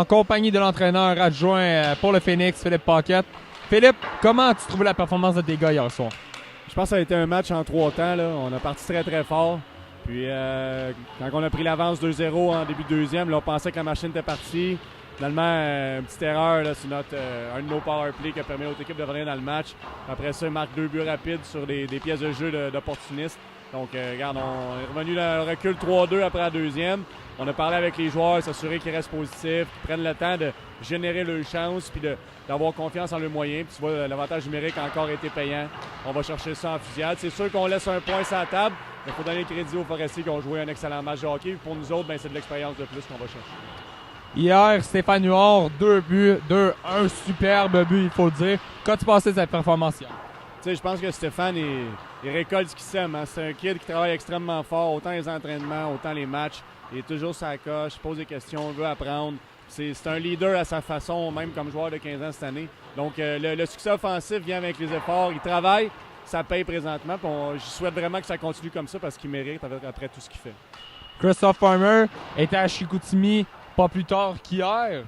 en compagnie de l'entraîneur adjoint pour le Phoenix, Philippe Paquette. Philippe, comment tu trouves la performance de tes gars hier soir? Je pense que ça a été un match en 3 temps. Là. On a parti très très fort. Puis quand on a pris l'avance 2-0 en début de deuxième, là, on pensait que la machine était partie. Finalement, une petite erreur là, sur un de nos power plays qui a permis à notre équipe de revenir dans le match. Après ça, il marque 2 buts rapides sur des pièces de jeu d'opportunistes. Donc, regarde, on est revenu dans le recul 3-2 après la deuxième. On a parlé avec les joueurs, s'assurer qu'ils restent positifs, qu'ils prennent le temps de générer leurs chances puis d'avoir confiance en leurs moyens. Puis tu vois, l'avantage numérique a encore été payant. On va chercher ça en fusillade. C'est sûr qu'on laisse un point sur la table, mais il faut donner le crédit aux Forestiers qui ont joué un excellent match de hockey. Pour nous autres, c'est de l'expérience de plus qu'on va chercher. Hier, Stéphane Huard, 2 buts, un superbe but, il faut le dire. Qu'as-tu pensé de cette performance hier? Tu sais, je pense que Stéphane, il récolte ce qu'il sème. Hein? C'est un kid qui travaille extrêmement fort, autant les entraînements, autant les matchs. Il est toujours sur la coche, il pose des questions, il veut apprendre. C'est un leader à sa façon, même comme joueur de 15 ans cette année. Donc, le succès offensif vient avec les efforts. Il travaille, ça paye présentement. Je souhaite vraiment que ça continue comme ça parce qu'il mérite après tout ce qu'il fait. Christophe Farmer était à Chicoutimi pas plus tard qu'hier.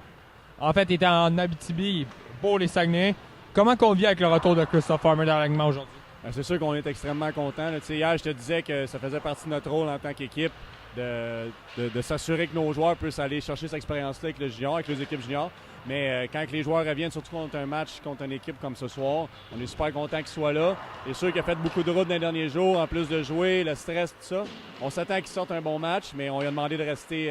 En fait, il était en Abitibi pour les Saguenay. Comment qu'on vit avec le retour de Christophe Farmer dans l'alignement aujourd'hui? C'est sûr qu'on est extrêmement contents. Hier, je te disais que ça faisait partie de notre rôle en tant qu'équipe de s'assurer que nos joueurs puissent aller chercher cette expérience-là avec le junior, avec les équipes juniors. Mais quand les joueurs reviennent, surtout contre un match, contre une équipe comme ce soir, on est super content qu'ils soient là. C'est sûr qu'il a fait beaucoup de routes dans les derniers jours, en plus de jouer, le stress, tout ça. On s'attend qu'il sorte un bon match, mais on lui a demandé de rester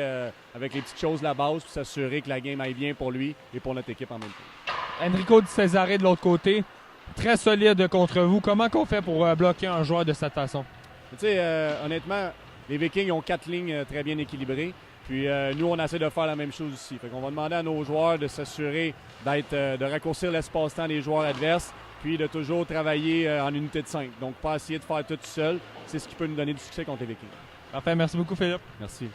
avec les petites choses de la base pour s'assurer que la game aille bien pour lui et pour notre équipe en même temps. Enrico Di Cesare de l'autre côté, très solide contre vous. Comment qu'on fait pour bloquer un joueur de cette façon? Tu sais, honnêtement, les Vikings ont 4 lignes très bien équilibrées. Puis nous, on essaie de faire la même chose aussi. Fait qu'on va demander à nos joueurs de s'assurer de raccourcir l'espace-temps des joueurs adverses, puis de toujours travailler en unité de 5. Donc, pas essayer de faire tout seul. C'est ce qui peut nous donner du succès contre les Vikings. Parfait. Merci beaucoup, Philippe. Merci.